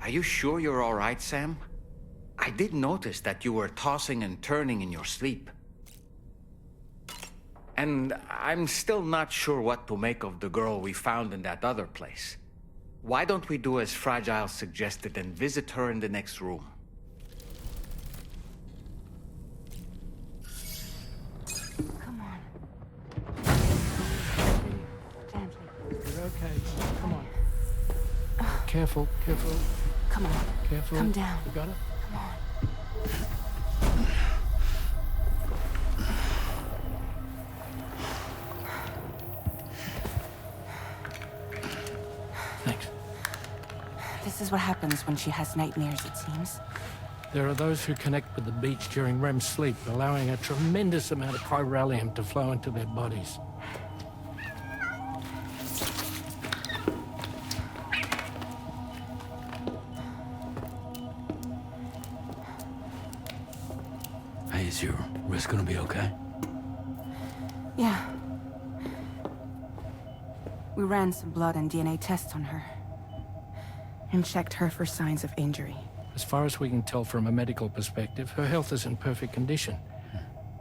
Are you sure you're all right, Sam? I did notice that you were tossing and turning in your sleep. And I'm still not sure what to make of the girl we found in that other place. Why don't we do as Fragile suggested and visit her in the next room? Come on. Gently. You're okay. Come on. Careful, careful. Come on. Careful. Come down. You got it? Come on. Thanks. This is what happens when she has nightmares, it seems. There are those who connect with the beach during REM sleep, allowing a tremendous amount of chiralium to flow into their bodies. Hey, is your wrist gonna be okay? Yeah. We ran some blood and DNA tests on her. And checked her for signs of injury. As far as we can tell from a medical perspective, her health is in perfect condition.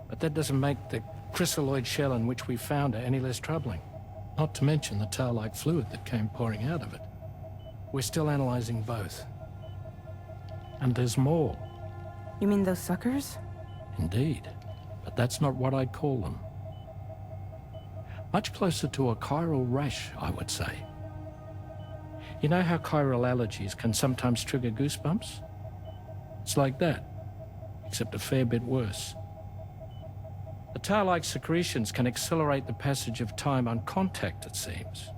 But that doesn't make the crystalloid shell in which we found her any less troubling. Not to mention the tar-like fluid that came pouring out of it. We're still analyzing both. And there's more. You mean those suckers? Indeed. But that's not what I'd call them. Much closer to a chiral rash, I would say. You know how chiral allergies can sometimes trigger goosebumps? It's like that, except a fair bit worse. The tar-like secretions can accelerate the passage of time on contact, it seems.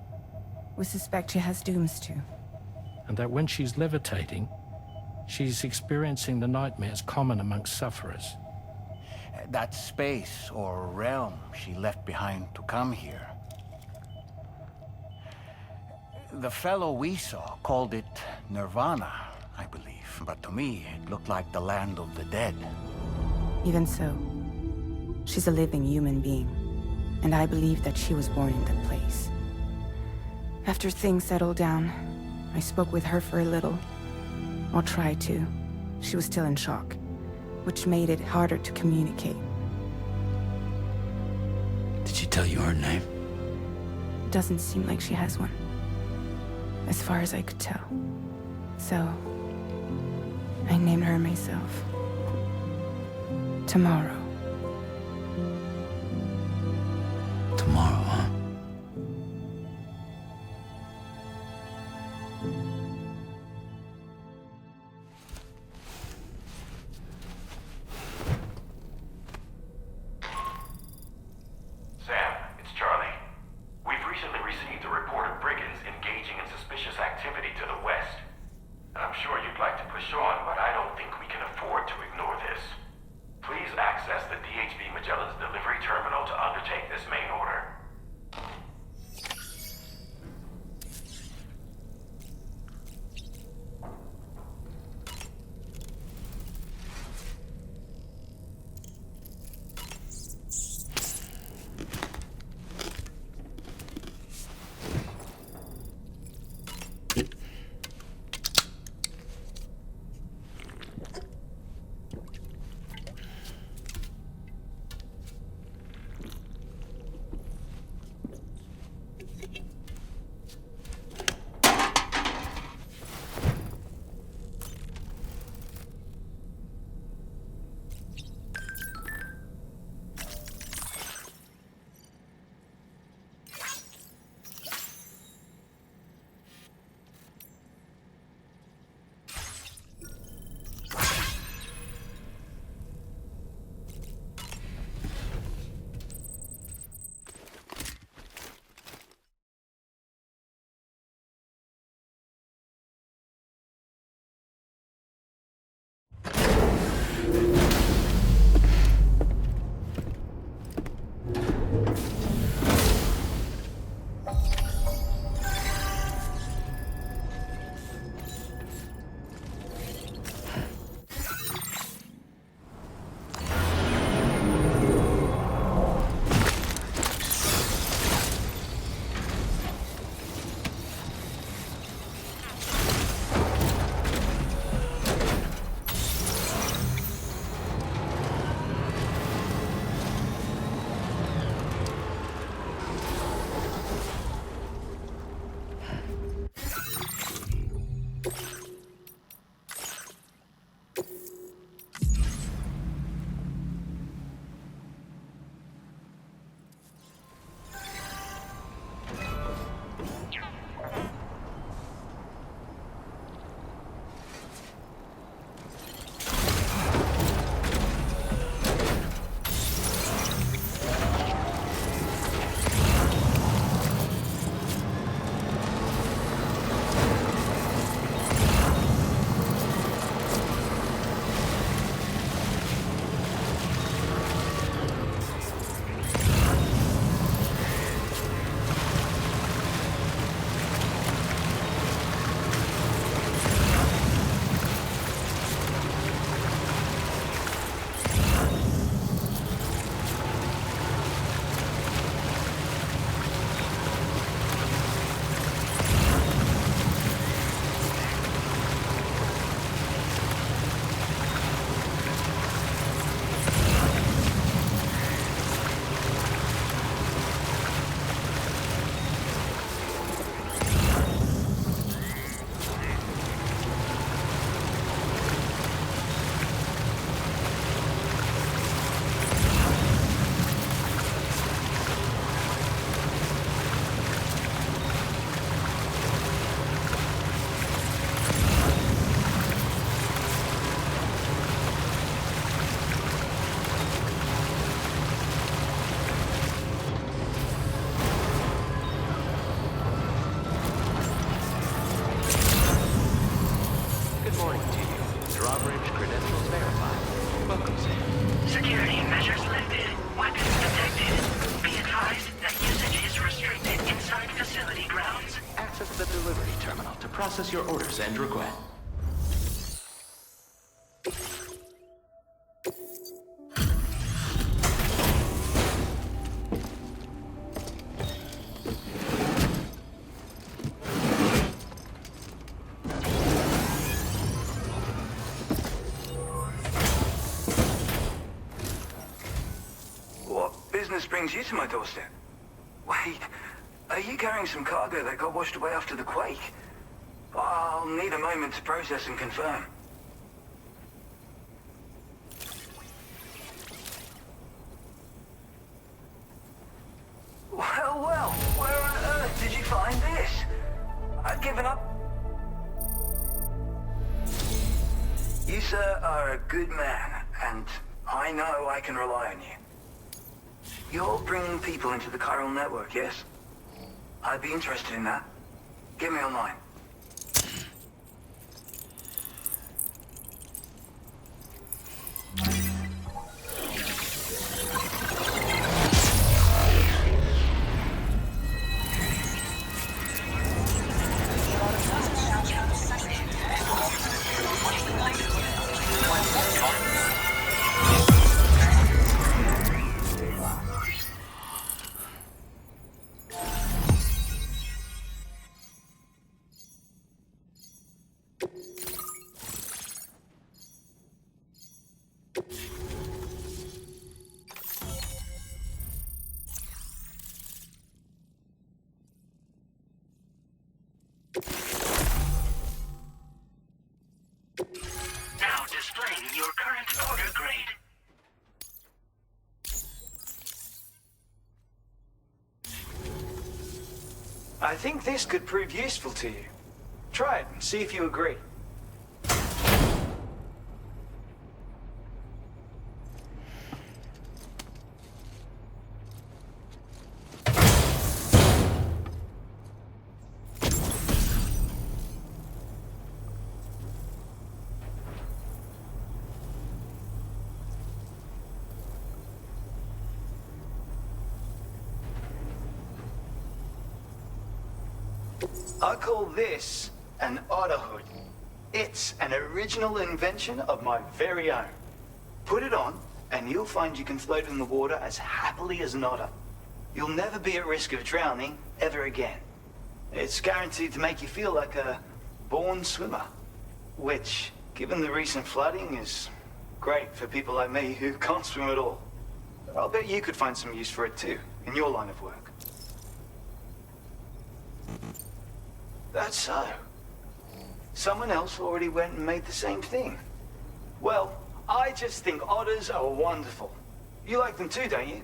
We suspect she has dooms too. And that when she's levitating, she's experiencing the nightmares common amongst sufferers. That space or realm she left behind to come here. The fellow we saw called it Nirvana, I believe. But to me, it looked like the land of the dead. Even so, she's a living human being. And I believe that she was born in that place. After things settled down, I spoke with her for a little. Or tried to. She was still in shock, which made it harder to communicate. Did she tell you her name? It doesn't seem like she has one. As far as I could tell. So, I named her myself. Tomorrow. Tomorrow, huh? Sam, it's Charlie. We've recently received a report of brigands engaging in suspicious activity to the west. And I'm sure you'd like to push on, but I don't think we can afford to ignore this. Please access reporting to you. Drawbridge credentials verified. Welcome, Sam. Security measures lifted. Weapons detected. Be advised that usage is restricted inside facility grounds. Access the delivery terminal to process your orders and requests. Brings you to my doorstep. Wait, are you carrying some cargo that got washed away after the quake? I'll need a moment to process and confirm. Well, where on earth did you find this? I've given up. You, sir, are a good man, and I know I can rely on you. You're bringing people into the chiral network, yes? I'd be interested in that. Get me online. Now displaying your current order grade. I think this could prove useful to you. Try it and see if you agree. I call this an otter hood. It's an original invention of my very own. Put it on, and you'll find you can float in the water as happily as an otter. You'll never be at risk of drowning ever again. It's guaranteed to make you feel like a born swimmer, which, given the recent flooding, is great for people like me who can't swim at all. I'll bet you could find some use for it too, in your line of work. That's so. Someone else already went and made the same thing. Well, I just think otters are wonderful. You like them too, don't you?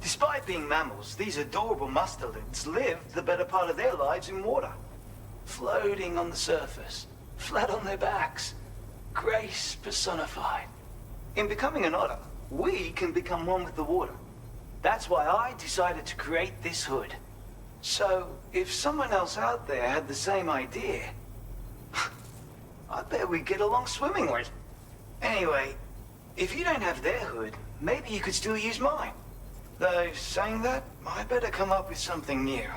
Despite being mammals, these adorable mustelids live the better part of their lives in water. Floating on the surface, flat on their backs. Grace personified. In becoming an otter, we can become one with the water. That's why I decided to create this hood. So, if someone else out there had the same idea, I bet we'd get along swimmingly. Anyway, if you don't have their hood, maybe you could still use mine. Though, saying that, I better come up with something new.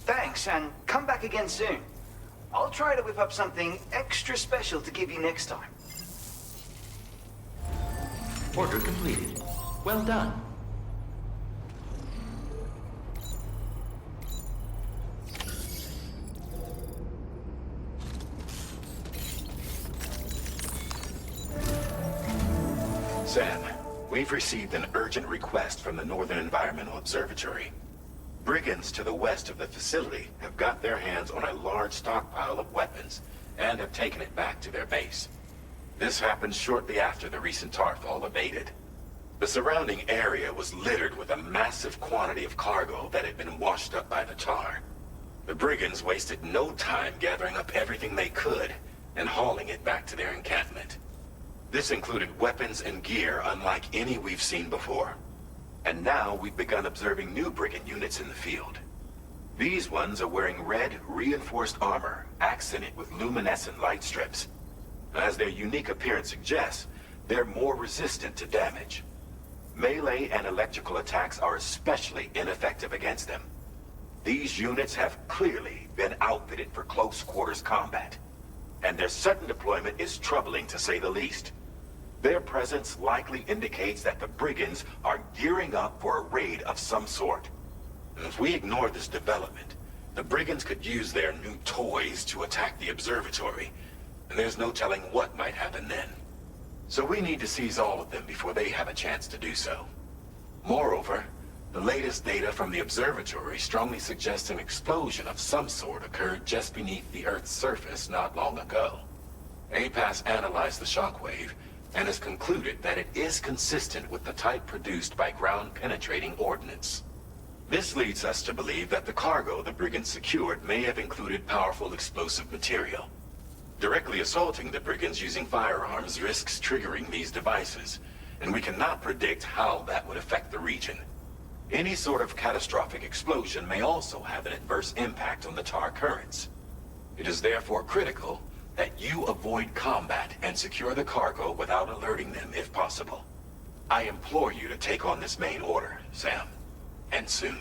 Thanks, and come back again soon. I'll try to whip up something extra special to give you next time. Order completed. Well done. Sam, we've received an urgent request from the Northern Environmental Observatory. Brigands to the west of the facility have got their hands on a large stockpile of weapons and have taken it back to their base. This happened shortly after the recent Tarfall abated. The surrounding area was littered with a massive quantity of cargo that had been washed up by the tar. The brigands wasted no time gathering up everything they could and hauling it back to their encampment. This included weapons and gear unlike any we've seen before. And now we've begun observing new brigand units in the field. These ones are wearing red, reinforced armor, accented with luminescent light strips. As their unique appearance suggests, they're more resistant to damage. Melee and electrical attacks are especially ineffective against them. These units have clearly been outfitted for close quarters combat, and their sudden deployment is troubling to say the least. Their presence likely indicates that the brigands are gearing up for a raid of some sort. If we ignore this development, the brigands could use their new toys to attack the observatory, and there's no telling what might happen then. So we need to seize all of them before they have a chance to do so. Moreover, the latest data from the observatory strongly suggests an explosion of some sort occurred just beneath the Earth's surface not long ago. APAS analyzed the shockwave and has concluded that it is consistent with the type produced by ground-penetrating ordnance. This leads us to believe that the cargo the brigands secured may have included powerful explosive material. Directly assaulting the brigands using firearms risks triggering these devices, and we cannot predict how that would affect the region. Any sort of catastrophic explosion may also have an adverse impact on the tar currents. It is therefore critical that you avoid combat and secure the cargo without alerting them if possible. I implore you to take on this main order, Sam. And soon.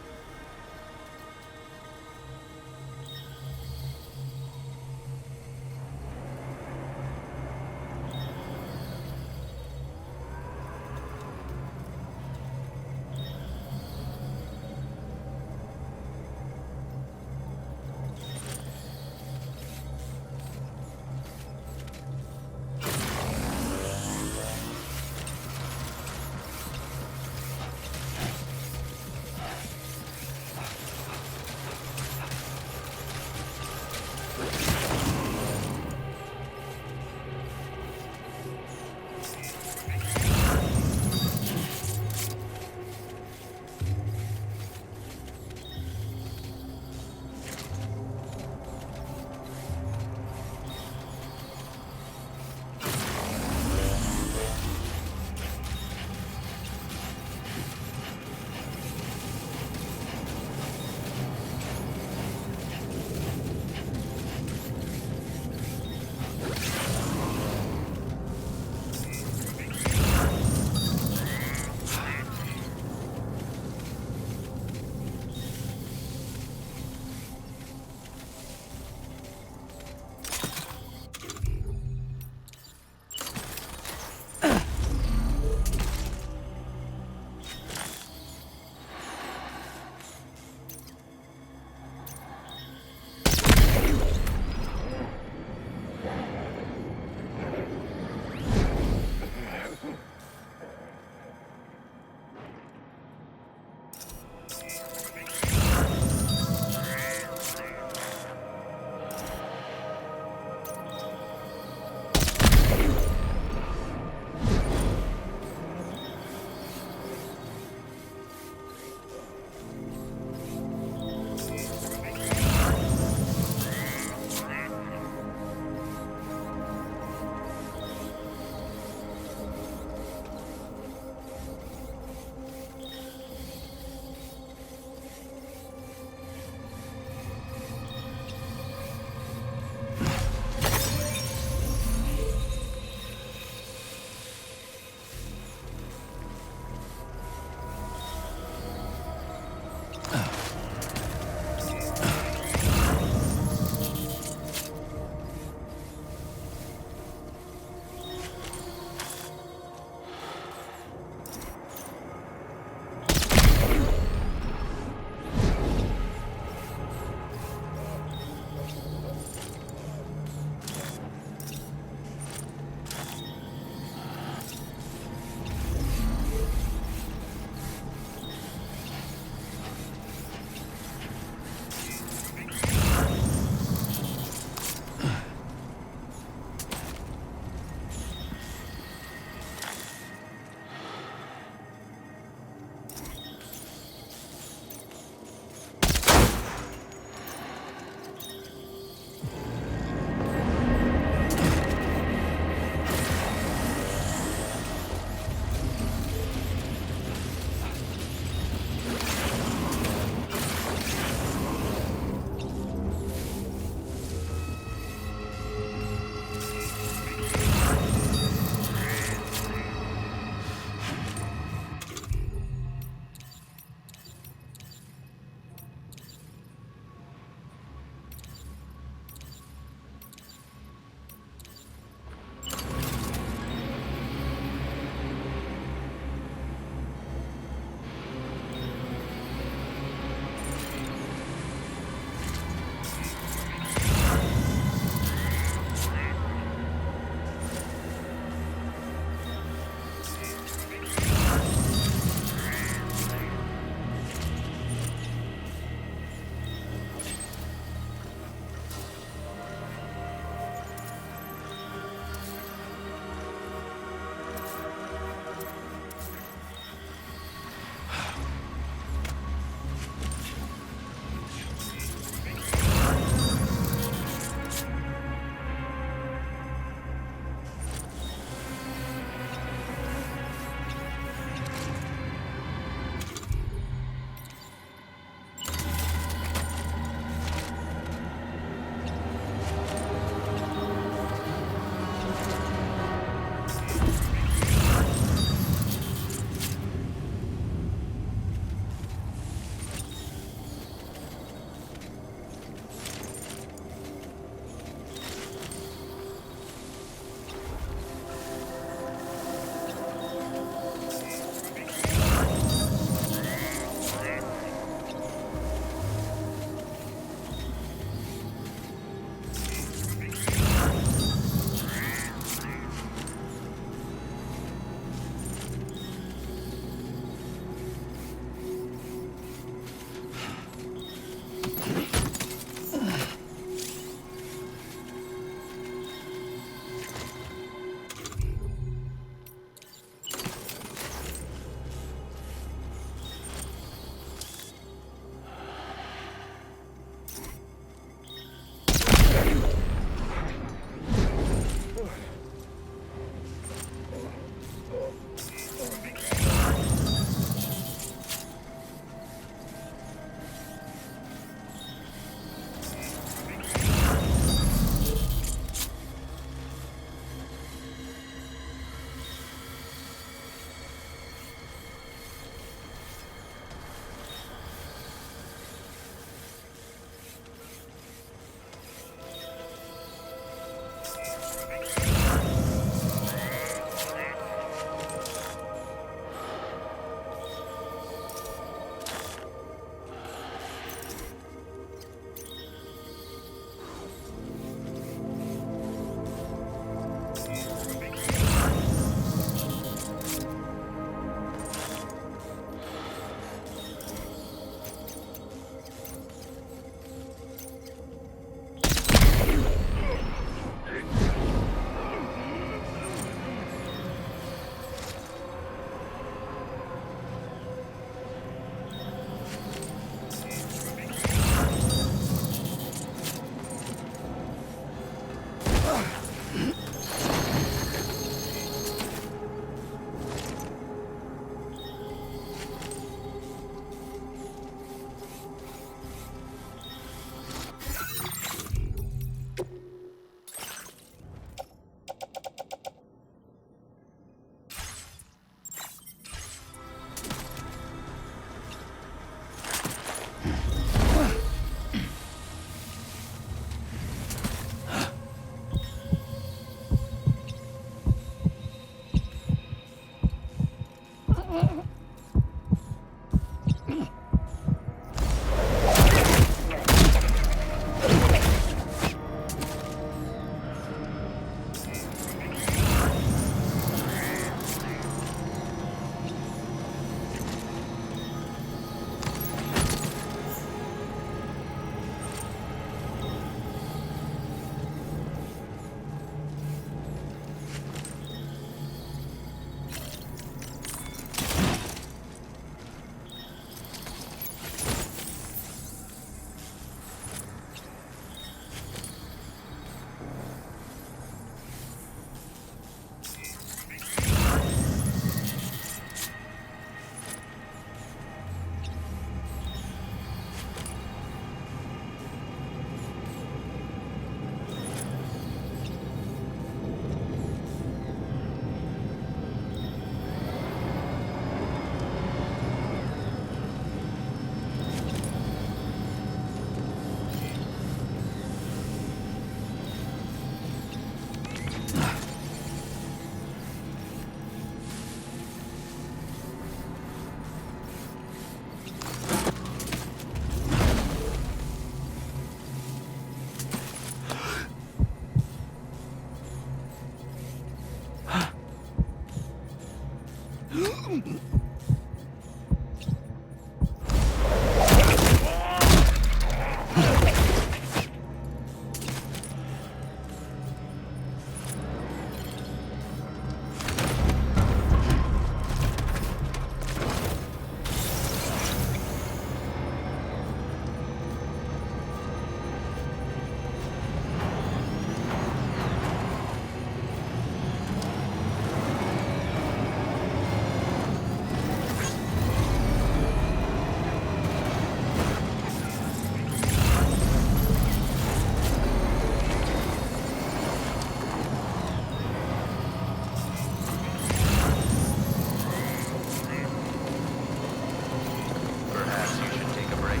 Perhaps you should take a break.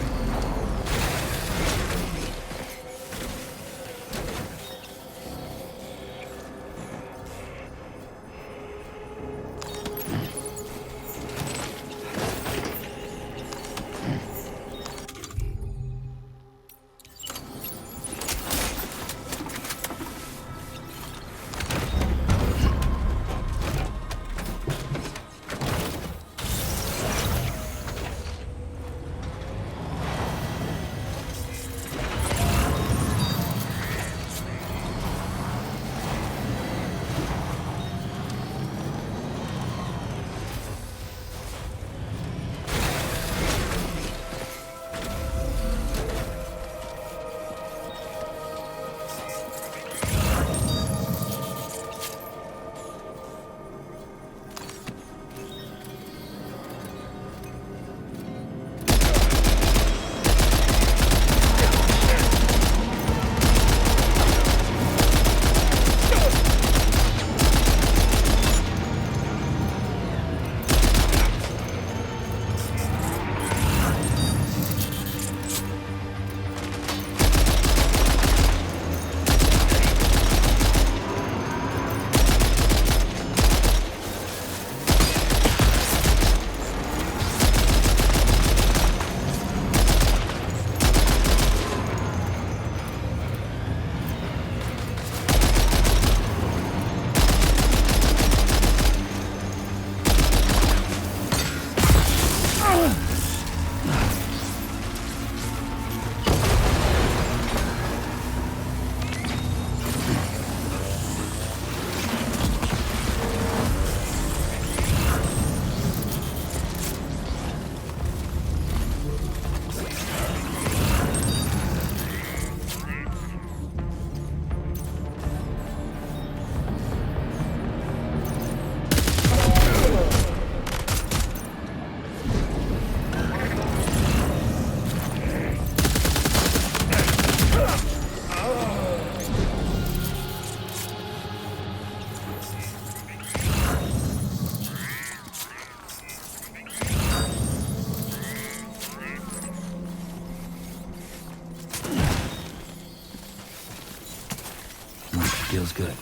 Feels good.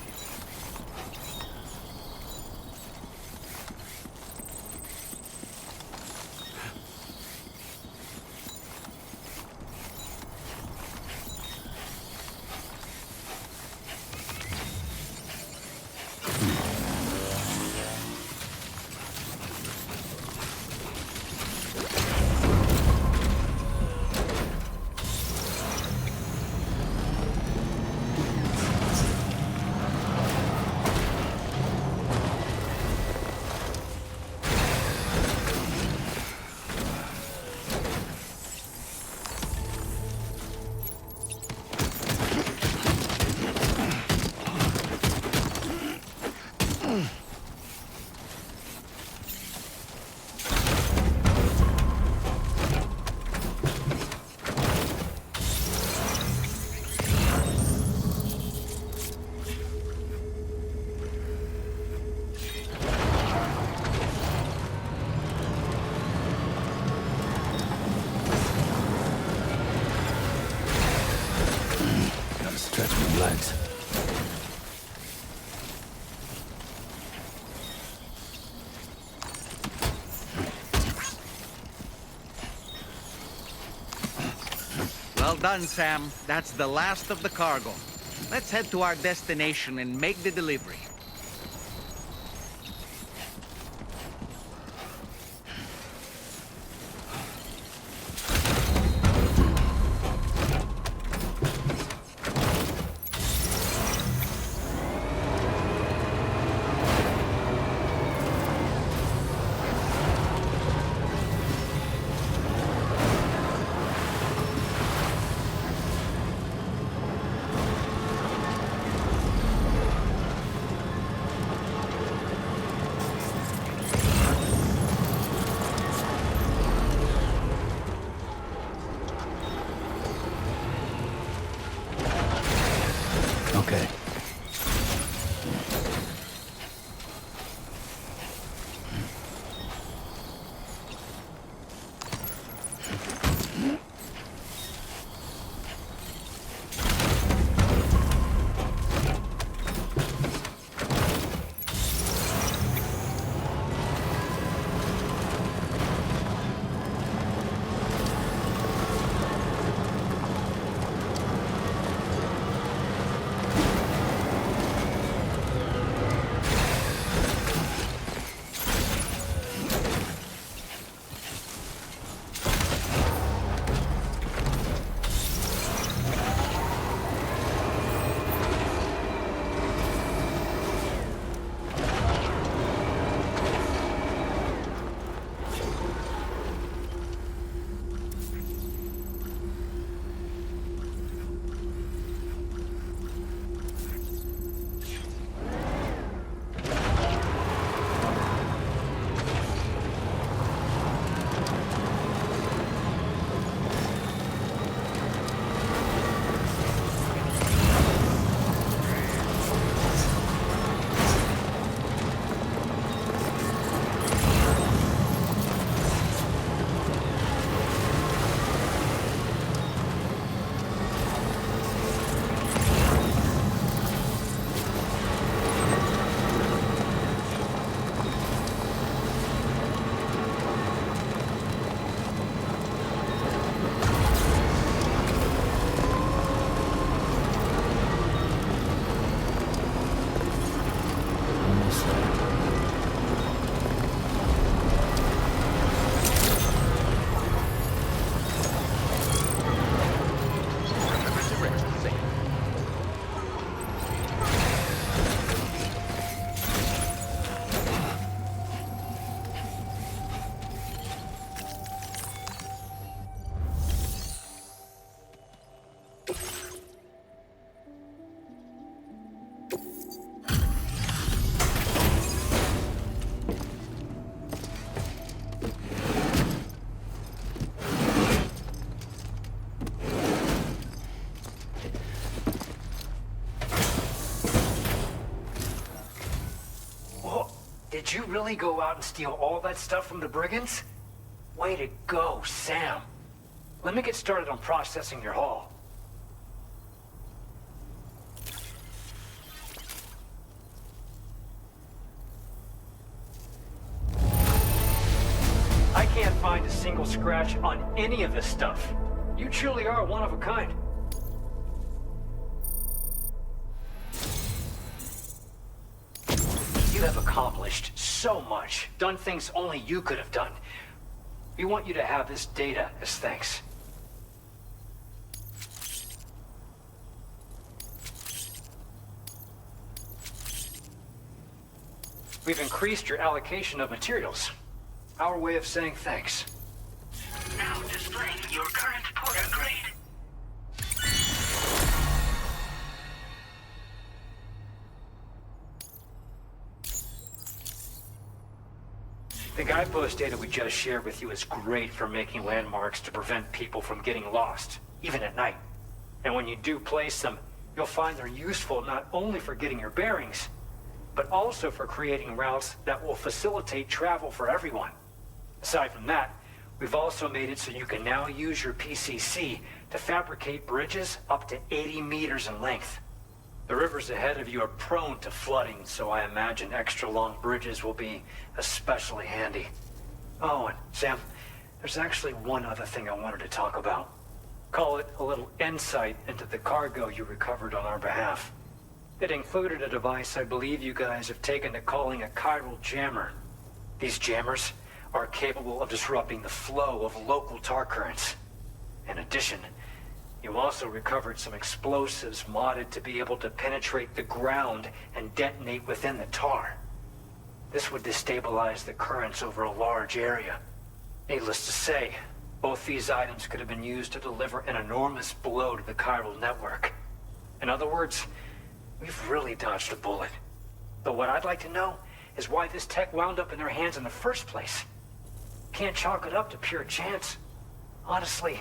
legs. Well done, Sam. That's the last of the cargo. Let's head to our destination and make the delivery. Did you really go out and steal all that stuff from the brigands? Way to go, Sam. Let me get started on processing your haul. I can't find a single scratch on any of this stuff. You truly are one of a kind. You have accomplished so much, done things only you could have done. We want you to have this data as thanks. We've increased your allocation of materials. Our way of saying thanks. Now displaying your current porter grade. The guidepost data we just shared with you is great for making landmarks to prevent people from getting lost, even at night. And when you do place them, you'll find they're useful not only for getting your bearings, but also for creating routes that will facilitate travel for everyone. Aside from that, we've also made it so you can now use your PCC to fabricate bridges up to 80 meters in length. The rivers ahead of you are prone to flooding, so I imagine extra long bridges will be especially handy. Oh, and Sam, there's actually one other thing I wanted to talk about. Call it a little insight into the cargo you recovered on our behalf. It included a device I believe you guys have taken to calling a chiral jammer. These jammers are capable of disrupting the flow of local tar currents. In addition, you also recovered some explosives modded to be able to penetrate the ground and detonate within the tar. This would destabilize the currents over a large area. Needless to say, both these items could have been used to deliver an enormous blow to the chiral network. In other words, we've really dodged a bullet. But what I'd like to know is why this tech wound up in their hands in the first place. Can't chalk it up to pure chance. Honestly,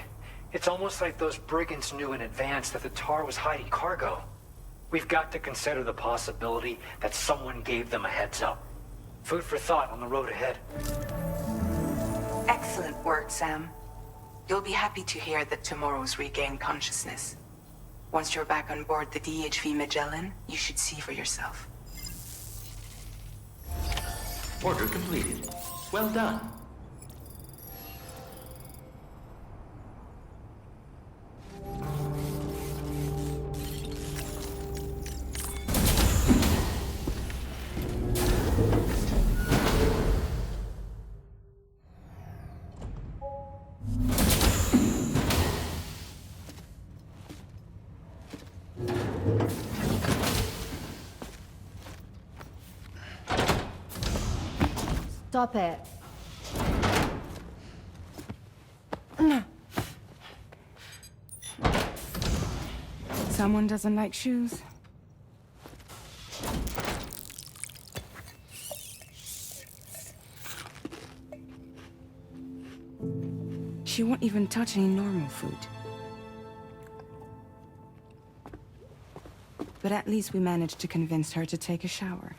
it's almost like those brigands knew in advance that the tar was hiding cargo. We've got to consider the possibility that someone gave them a heads up. Food for thought on the road ahead. Excellent work, Sam. You'll be happy to hear that tomorrow's regained consciousness. Once you're back on board the DHV Magellan, you should see for yourself. Order completed. Well done. Stop it. Someone doesn't like shoes? She won't even touch any normal food. But at least we managed to convince her to take a shower.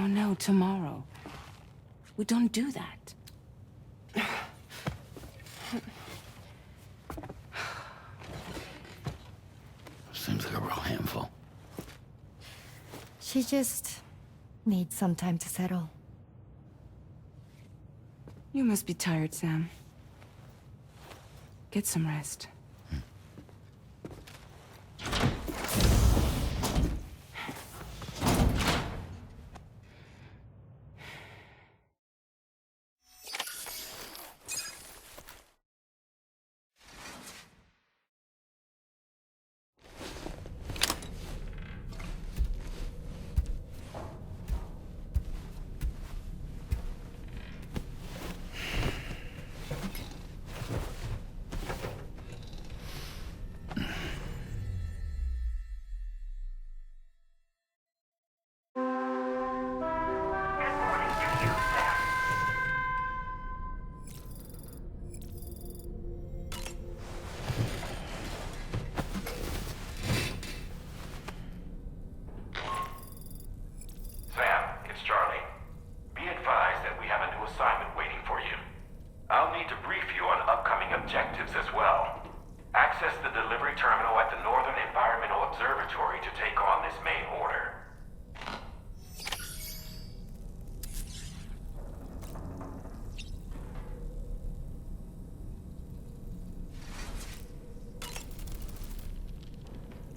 No, tomorrow. We don't do that. Seems like a real handful. She just needs some time to settle. You must be tired, Sam. Get some rest.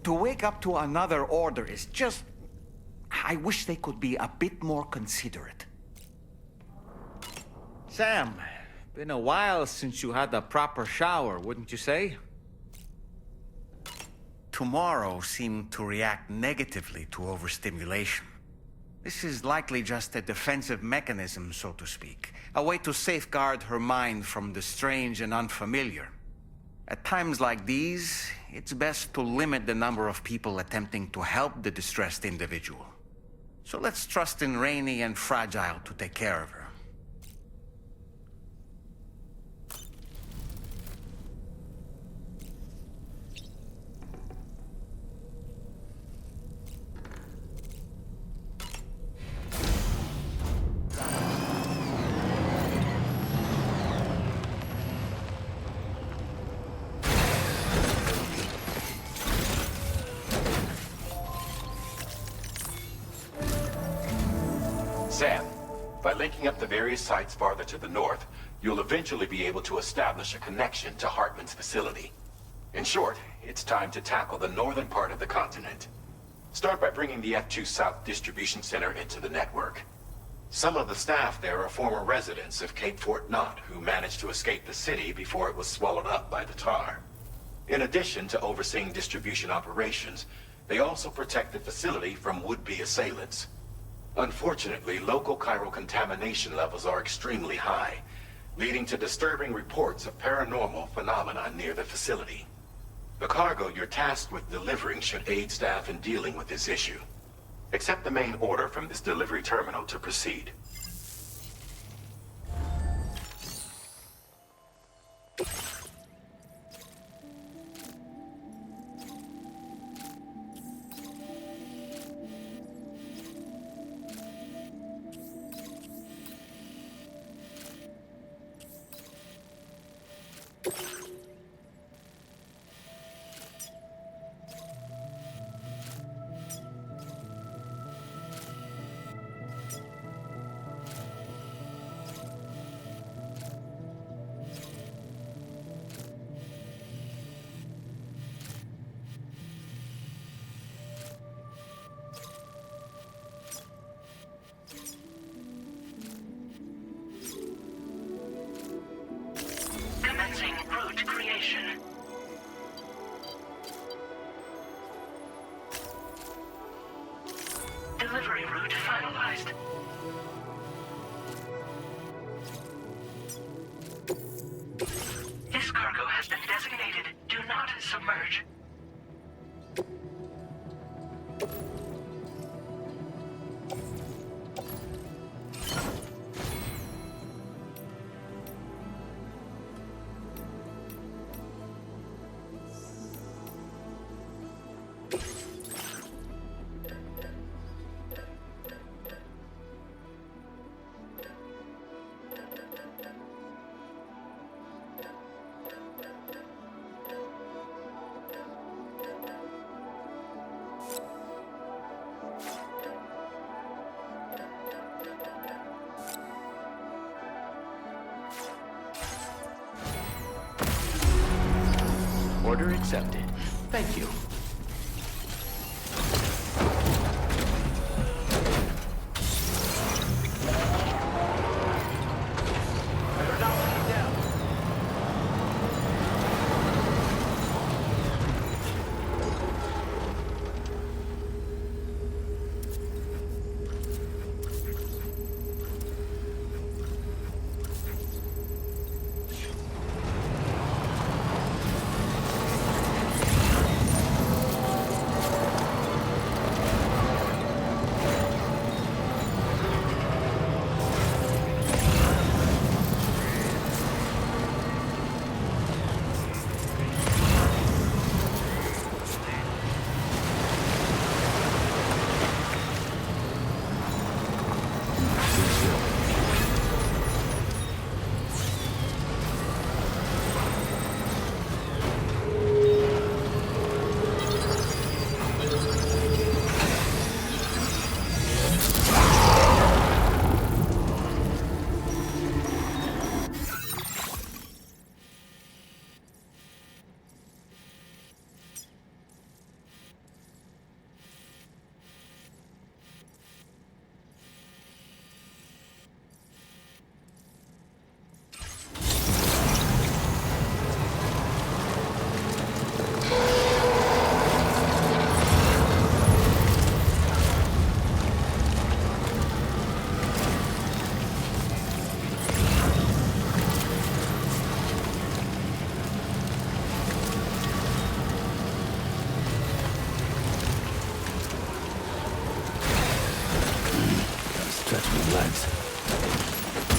To wake up to another order is just... I wish they could be a bit more considerate. Sam, been a while since you had a proper shower, wouldn't you say? Tomorrow seemed to react negatively to overstimulation. This is likely just a defensive mechanism, so to speak. A way to safeguard her mind from the strange and unfamiliar. At times like these, it's best to limit the number of people attempting to help the distressed individual. So let's trust in Rainey and Fragile to take care of her. Sam, by linking up the various sites farther to the north, you'll eventually be able to establish a connection to Hartman's facility. In short, it's time to tackle the northern part of the continent. Start by bringing the F2 South Distribution Center into the network. Some of the staff there are former residents of Cape Fort Knott who managed to escape the city before it was swallowed up by the tar. In addition to overseeing distribution operations, they also protect the facility from would-be assailants. Unfortunately, local chiral contamination levels are extremely high, leading to disturbing reports of paranormal phenomena near the facility. The cargo you're tasked with delivering should aid staff in dealing with this issue. Accept the main order from this delivery terminal to proceed. Commencing route creation. Delivery route finalized. This cargo has been designated Do Not Submerge. Order accepted. Thank you.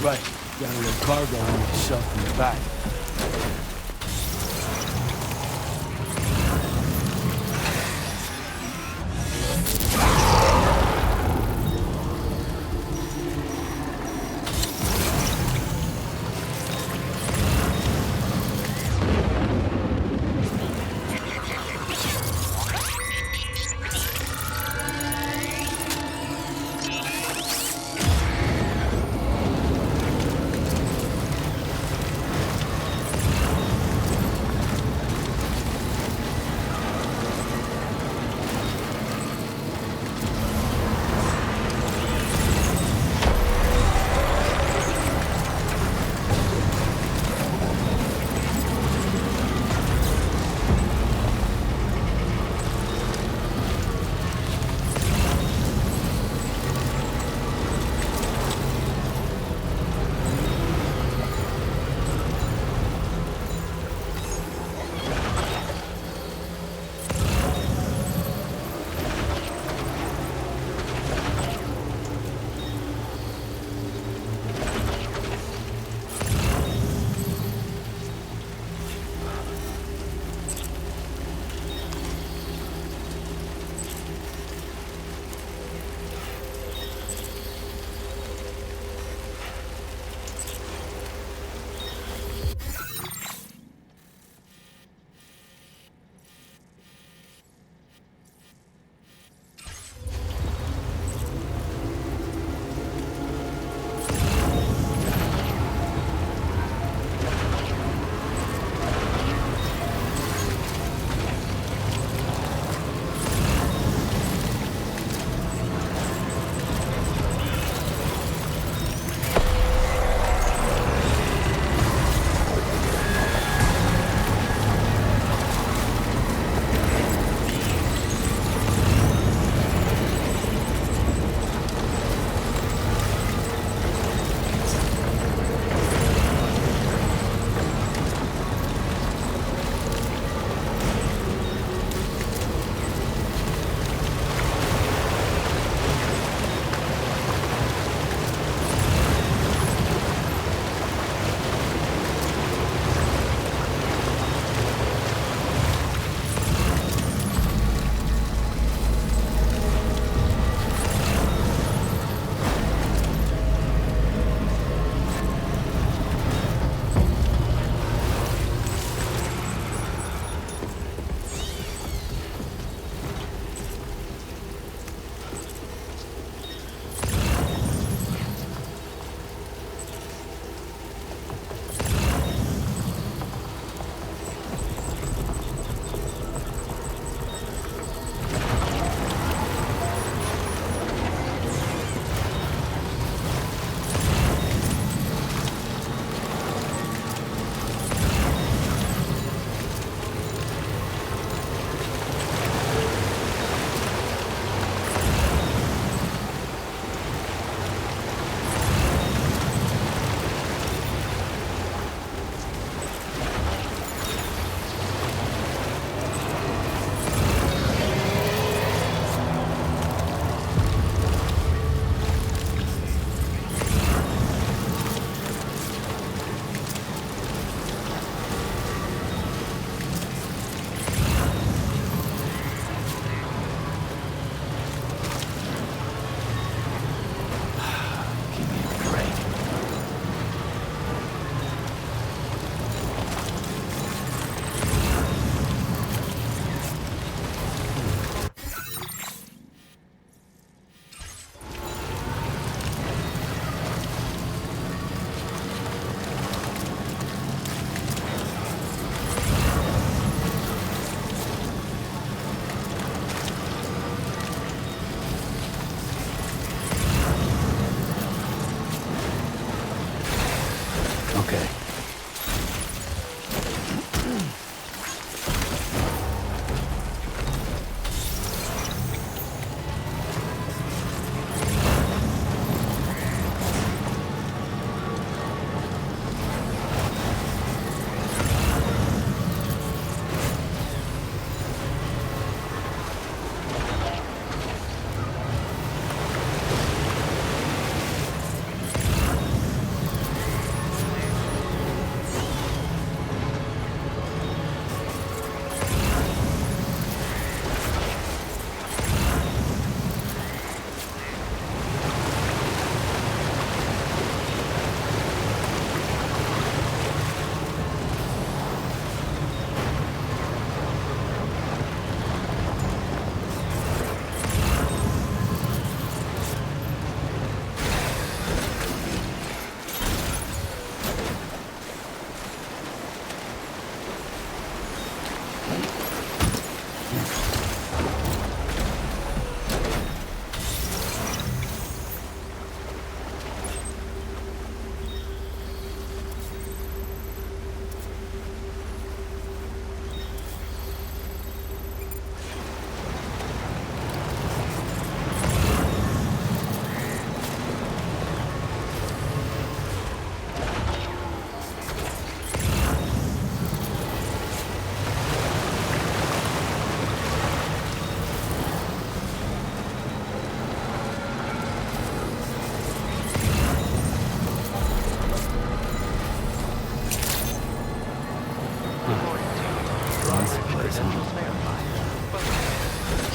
right. Got a little cargo on yourself in the back.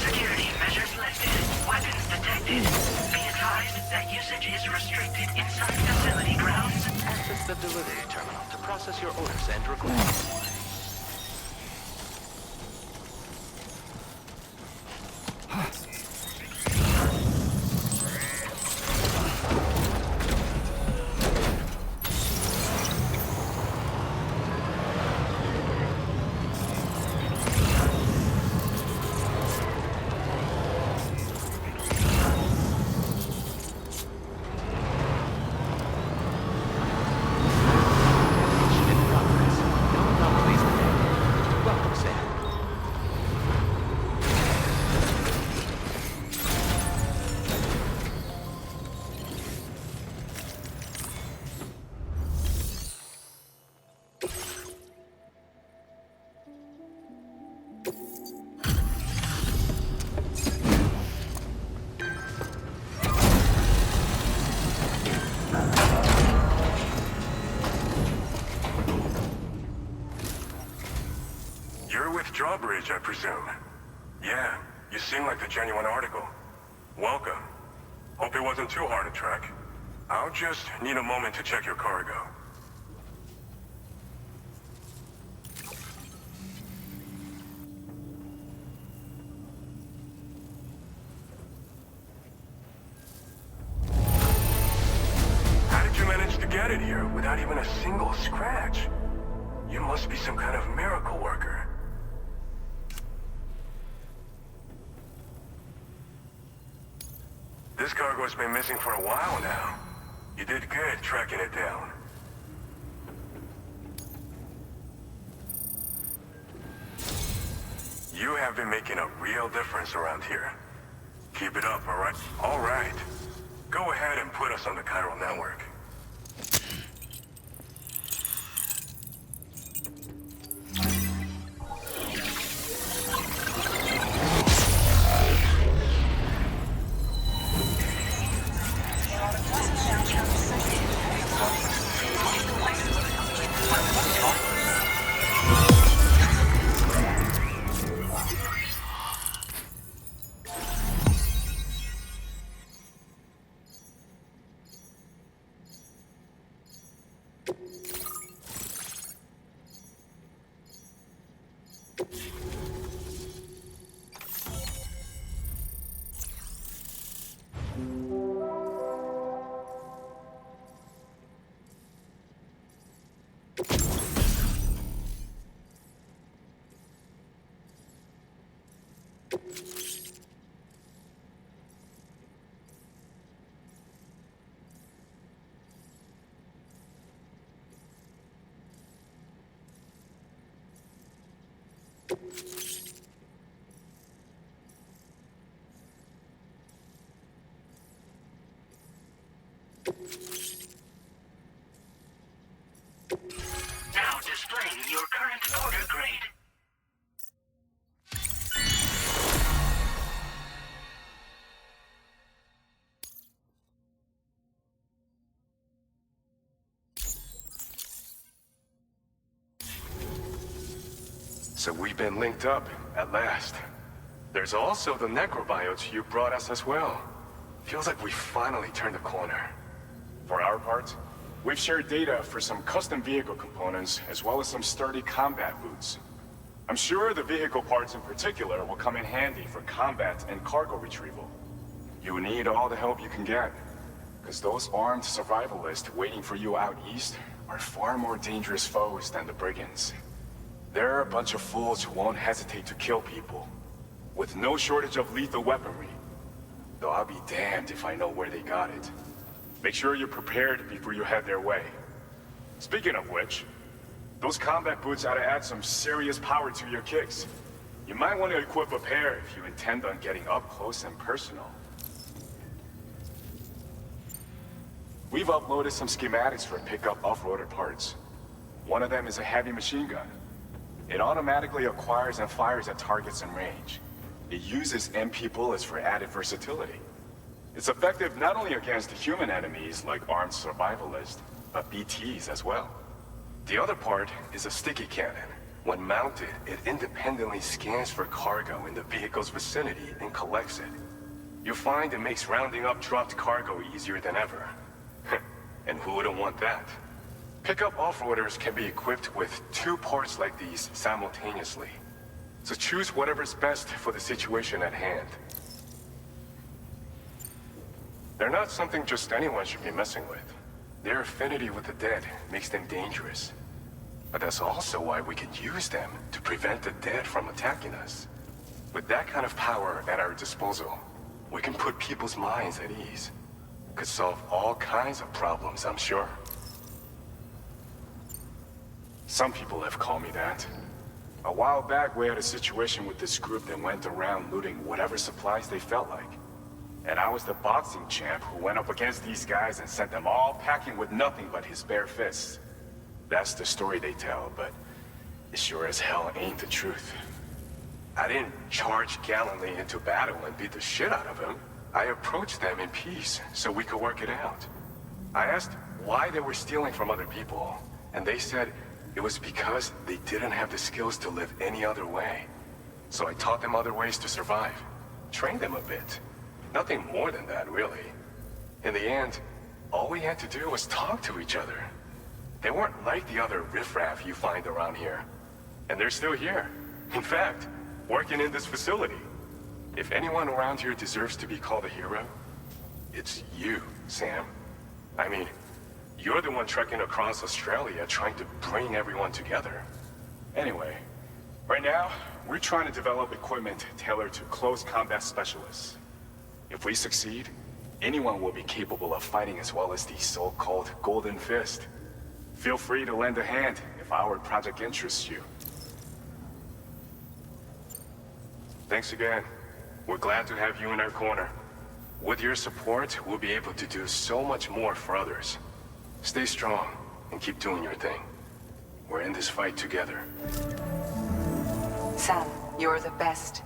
Security measures lifted. Weapons detected. Be advised that usage is restricted inside facility grounds. Access the delivery terminal to process your orders and requests. Drawbridge, I presume. Yeah, you seem like the genuine article. Welcome. Hope it wasn't too hard to track. I'll just need a moment to check your cargo. How did you manage to get it here without even a single scratch? You must be some kind of miracle worker. This cargo's been missing for a while now. You did good tracking it down. You have been making a real difference around here. Keep it up, alright? Alright. Go ahead and put us on the chiral network. Now displaying your current order grade. So we've been linked up, at last. There's also the necrobiotes you brought us as well. Feels like we finally turned the corner. For our part, we've shared data for some custom vehicle components, as well as some sturdy combat boots. I'm sure the vehicle parts in particular will come in handy for combat and cargo retrieval. You need all the help you can get, because those armed survivalists waiting for you out east are far more dangerous foes than the brigands. They're a bunch of fools who won't hesitate to kill people, with no shortage of lethal weaponry. Though I'll be damned if I know where they got it. Make sure you're prepared before you head their way. Speaking of which, those combat boots ought to add some serious power to your kicks. You might want to equip a pair if you intend on getting up close and personal. We've uploaded some schematics for pickup off-roader parts. One of them is a heavy machine gun. It automatically acquires and fires at targets in range. It uses MP bullets for added versatility. It's effective not only against human enemies like armed survivalists, but BTs as well. The other part is a sticky cannon. When mounted, it independently scans for cargo in the vehicle's vicinity and collects it. You'll find it makes rounding up dropped cargo easier than ever. And who wouldn't want that? Pickup off-roaders can be equipped with 2 parts like these simultaneously. So choose whatever's best for the situation at hand. They're not something just anyone should be messing with. Their affinity with the dead makes them dangerous. But that's also why we can use them to prevent the dead from attacking us. With that kind of power at our disposal, we can put people's minds at ease. Could solve all kinds of problems, I'm sure. Some people have called me that. A while back, we had a situation with this group that went around looting whatever supplies they felt like. And I was the boxing champ who went up against these guys and sent them all packing with nothing but his bare fists. That's the story they tell, but it sure as hell ain't the truth. I didn't charge gallantly into battle and beat the shit out of them. I approached them in peace so we could work it out. I asked why they were stealing from other people, and they said it was because they didn't have the skills to live any other way. So I taught them other ways to survive, trained them a bit. Nothing more than that, really. In the end, all we had to do was talk to each other. They weren't like the other riffraff you find around here. And they're still here. In fact, working in this facility. If anyone around here deserves to be called a hero, it's you, Sam. I mean, you're the one trekking across Australia trying to bring everyone together. Anyway, right now, we're trying to develop equipment tailored to close combat specialists. If we succeed, anyone will be capable of fighting as well as the so-called Golden Fist. Feel free to lend a hand if our project interests you. Thanks again. We're glad to have you in our corner. With your support, we'll be able to do so much more for others. Stay strong and keep doing your thing. We're in this fight together. Sam, you're the best.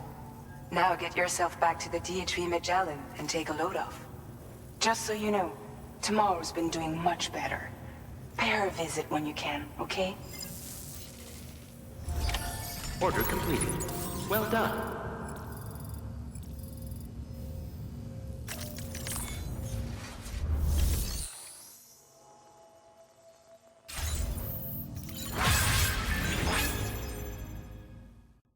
Now get yourself back to the DHV Magellan and take a load off. Just so you know, tomorrow's been doing much better. Pay her a visit when you can, okay? Order completed. Well done.